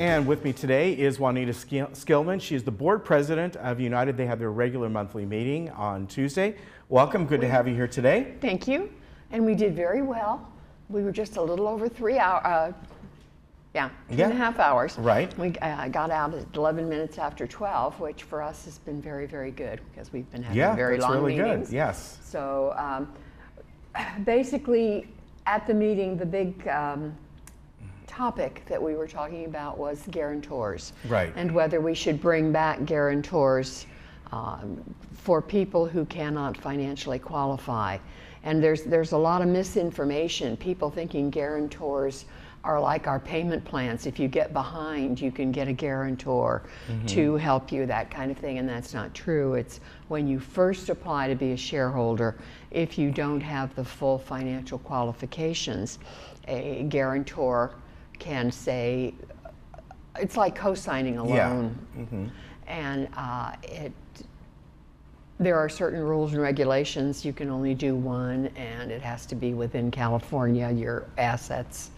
And with me today is Juanita Skillman. She is the board president of United. They have their regular monthly meeting on Tuesday. Welcome. Good to have you here today. Thank you. And we did very well. We were just a little over 3 hours. 2.5 hours. Right. We got out at 11 minutes after 12, which for us has been very, very good because we've been having very long meetings. Yeah, that's really good. Yes. So basically, at the meeting, the big topic that we were talking about was guarantors. Right. And whether we should bring back guarantors for people who cannot financially qualify. And there's a lot of misinformation. People thinking guarantors are like our payment plans. If you get behind, you can get a guarantor to help you, that kind of thing, and that's not true. It's when you first apply to be a shareholder, if you don't have the full financial qualifications, a guarantor can say, it's like co-signing a loan. And there are certain rules and regulations. You can only do one, and it has to be within California, your assets.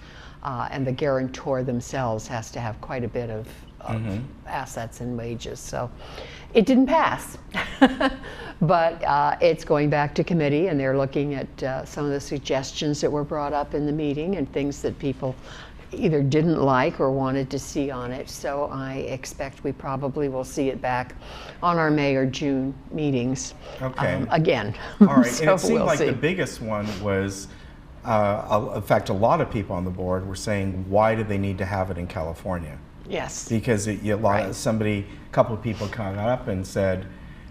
And the guarantor themselves has to have quite a bit of assets and wages. So it didn't pass. But it's going back to committee, and they're looking at some of the suggestions that were brought up in the meeting and things that people either didn't like or wanted to see on it. So I expect we probably will see it back on our May or June meetings again. All right. So and it seemed like see. the biggest one was, in fact, a lot of people on the board were saying, why do they need to have it in California? Yes. Because a couple of people got up and said,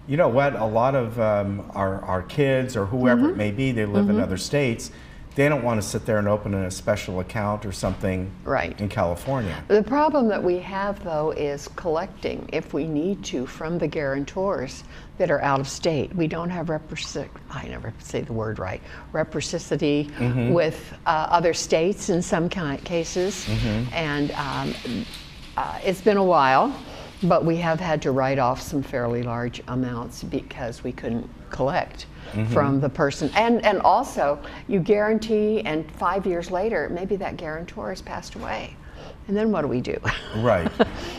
you know what, a lot of our kids or whoever it may be, they live in other states. They don't want to sit there and open a special account or something in California. The problem that we have, though, is collecting, if we need to, from the guarantors that are out of state. We don't have I never say the word right, reciprocity with other states in some cases. And it's been a while, but we have had to write off some fairly large amounts because we couldn't collect from the person. And also, you guarantee, and 5 years later, maybe that guarantor has passed away. And then what do we do? Right.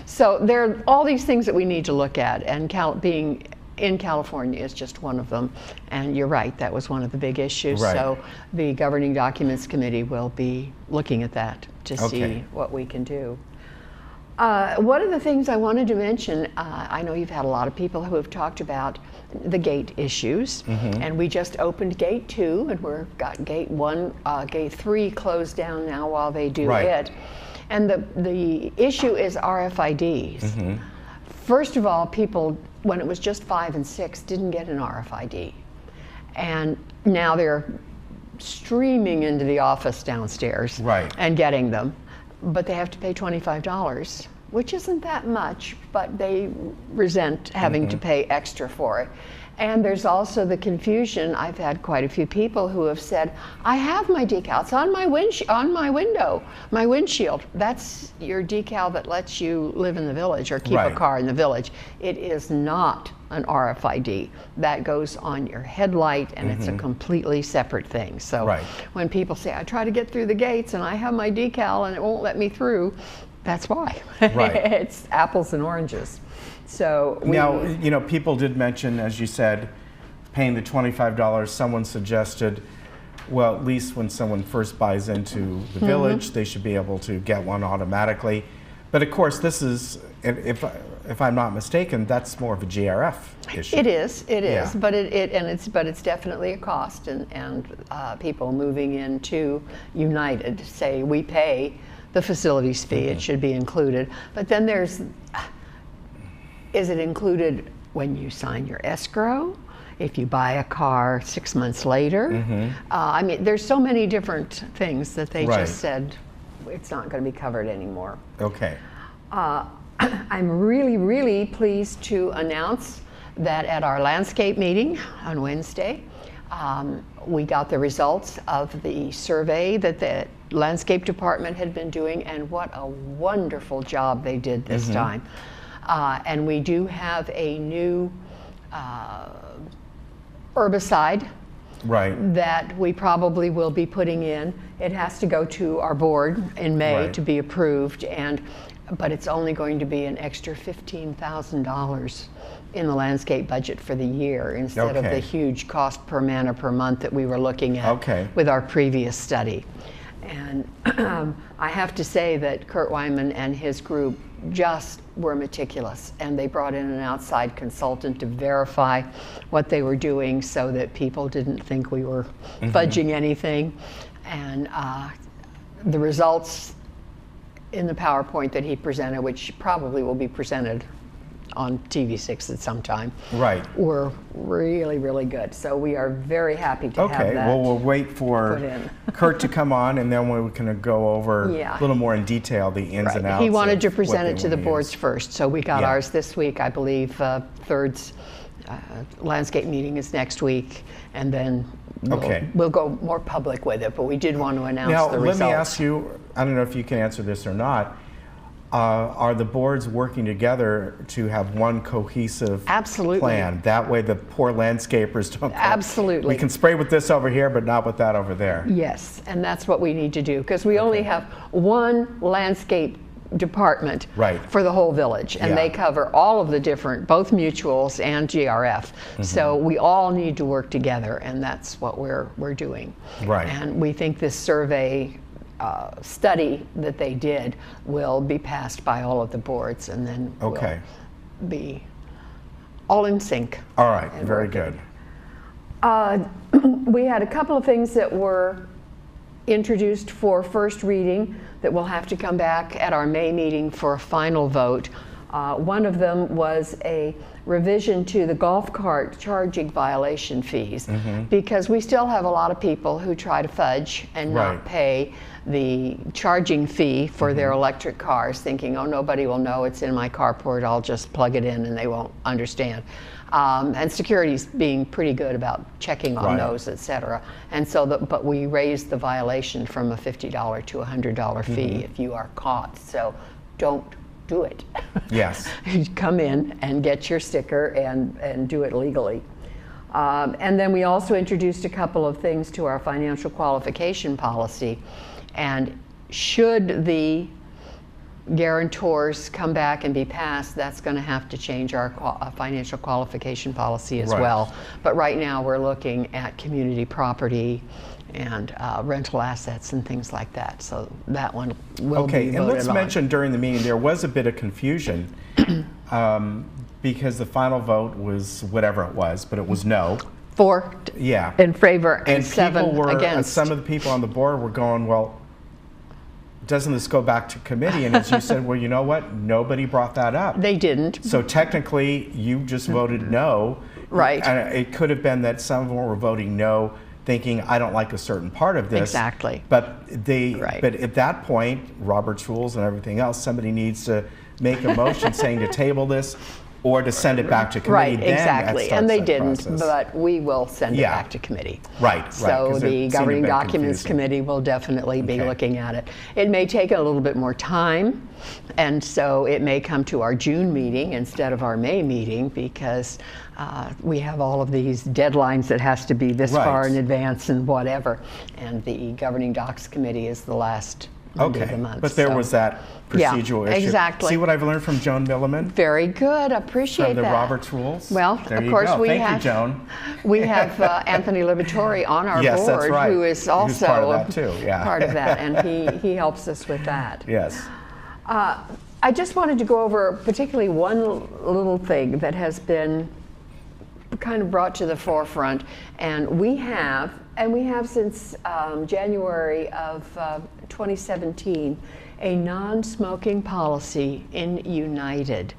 So there are all these things that we need to look at, and being in California is just one of them. And you're right, that was one of the big issues. Right. So the Governing Documents Committee will be looking at that to see what we can do. One of the things I wanted to mention, I know you've had a lot of people who have talked about the gate issues, and we just opened gate 2, and we've got gate 1, gate 3 closed down now while they do it. And the issue is RFIDs. First of all, people, when it was just 5 and 6, didn't get an RFID. And now they're streaming into the office downstairs and getting them. But they have to pay $25, which isn't that much, but they resent having to pay extra for it. And there's also the confusion. I've had quite a few people who have said, I have my decals on my window, my windshield. That's your decal that lets you live in the village or keep a car in the village. It is not an RFID. That goes on your headlight, and it's a completely separate thing. So when people say, I try to get through the gates and I have my decal and it won't let me through, that's why. It's apples and oranges. So now, you know, people did mention, as you said, paying the $25. Someone suggested, well, at least when someone first buys into the village, they should be able to get one automatically. But of course, this is, if I'm not mistaken, that's more of a GRF issue. It is, but it's definitely a cost, and people moving into United say we pay the facilities fee. It should be included, but then is it included when you sign your escrow? If you buy a car 6 months later? I mean, there's so many different things that they just said it's not going to be covered anymore. Okay. I'm really, really pleased to announce that at our landscape meeting on Wednesday, we got the results of the survey that the landscape department had been doing, and what a wonderful job they did this time. And we do have a new herbicide that we probably will be putting in. It has to go to our board in May to be approved, and but it's only going to be an extra $15,000 in the landscape budget for the year instead of the Okay. huge cost per man or per month that we were looking at Okay. with our previous study. And I have to say that Kurt Wyman and his group just were meticulous, and they brought in an outside consultant to verify what they were doing so that people didn't think we were fudging anything. And the results in the PowerPoint that he presented, which probably will be presented on TV6 at some time, Right. were really, really good. So we are very happy to have Okay, that. well, we'll wait for put in. Kurt to come on, and then we can go over Yeah. a little more in detail the ins and outs. He wanted to of present what it they to the wanna boards use. first, so we got Yeah. ours this week. I believe Third's landscape meeting is next week, and then Okay. we'll go more public with it, but we did want to announce Now, the let results. me ask you, I don't know if you can answer this or not, are the boards working together to have one cohesive Absolutely. plan? That way the poor landscapers don't go, Absolutely. we can spray with this over here, but not with that over there. Yes, and that's what we need to do, because we only have one landscape department Right. for the whole village, and Yeah. they cover all of the different, both mutuals and GRF. So we all need to work together, and that's what we're doing. Right. And we think this survey study that they did will be passed by all of the boards, and then Okay. we'll be all in sync. All right, And very working. good. We had a couple of things that were introduced for first reading that will have to come back at our May meeting for a final vote. One of them was a revision to the golf cart charging violation fees, because we still have a lot of people who try to fudge and Right. not pay the charging fee for their electric cars, thinking, oh, nobody will know it's in my carport, I'll just plug it in and they won't understand. And security's being pretty good about checking on Right. those, et cetera. And so, but we raised the violation from a $50 to a $100 fee if you are caught. So don't do it. Yes. Come in and get your sticker and do it legally. And then we also introduced a couple of things to our financial qualification policy. And should the guarantors come back and be passed, that's going to have to change our financial qualification policy as Right. well. But right now we're looking at community property and rental assets and things like that. So that one will be Okay, voted and let's on. mention during the meeting, there was a bit of confusion because the final vote was whatever it was, but it was no. 4 Yeah. in favor and, And 7 people were, against. some of the people on the board were going, well, doesn't this go back to committee? And as you said, well, you know what? Nobody brought that up. They didn't. So technically, you just voted no. Right. And it could have been that some of them were voting no, thinking, I don't like a certain part of this. Exactly. But Right. but at that point, Robert's rules and everything else, somebody needs to make a motion saying to table this or to send it back to committee. Right, Then that exactly. starts And they that didn't, process. but we will send it Yeah. back to committee. Right, So 'cause it the seemed to Governing have been Documents confusing. Committee will definitely be Okay. looking at it. It may take a little bit more time, and so it may come to our June meeting instead of our May meeting, because we have all of these deadlines that has to be this far Right. in advance and whatever. And the Governing Docs Committee is the last Monday of Okay, the month. but there so- was that Yeah, procedural issue. exactly. See what I've learned from Joan Milliman? Very good, appreciate From the that. Roberts Rules? Well, There of you course go. we Thank have. you, Joan. We have Anthony Liberatore on our Yes, that's board, right. who is Who's also part of that too, yeah. part of that, and he helps us with that. Yes. I just wanted to go over particularly one little thing that has been kind of brought to the forefront, and we have since January of 2017, a non-smoking policy in United.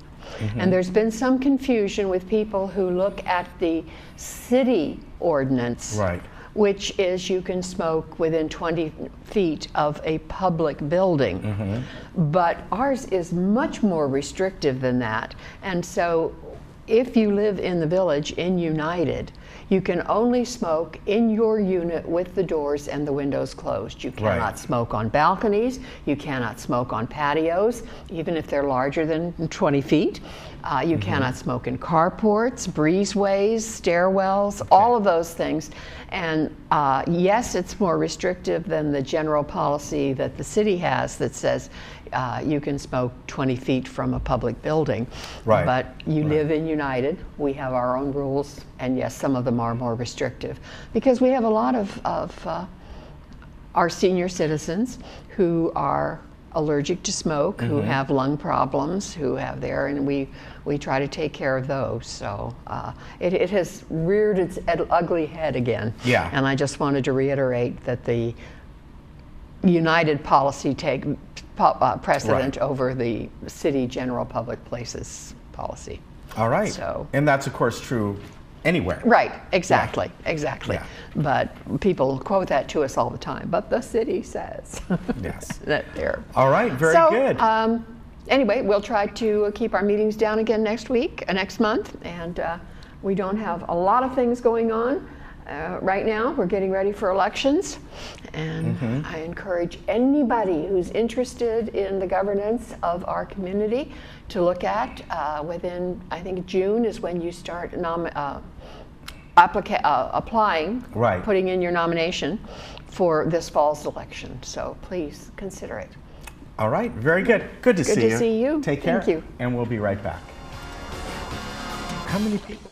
And there's been some confusion with people who look at the city ordinance, Right. which is you can smoke within 20 feet of a public building. But ours is much more restrictive than that. And so if you live in the village in United, you can only smoke in your unit with the doors and the windows closed. You cannot Right. smoke on balconies. You cannot smoke on patios, even if they're larger than 20 feet. You cannot smoke in carports, breezeways, stairwells, all of those things. And yes, it's more restrictive than the general policy that the city has that says you can smoke 20 feet from a public building. Right. But you Right. live in United. We have our own rules, and yes, some of them are more restrictive because we have a lot of our senior citizens who are allergic to smoke, who have lung problems, who have and we try to take care of those. So it has reared its ugly head again. Yeah. And I just wanted to reiterate that the United policy take precedent over the city general public places policy. All right. So- and that's of course true anywhere. Right, exactly, exactly. Yeah. But people quote that to us all the time. But the city says Yes. that they're. All right, very So, good. Anyway, we'll try to keep our meetings down again next month, and we don't have a lot of things going on right now. We're getting ready for elections, and I encourage anybody who's interested in the governance of our community to look at within, I think June is when you start applying, Right. putting in your nomination for this fall's election. So please consider it. All right, very good. Good to see you. to see you. Take care. Thank you. And we'll be right back. How many people?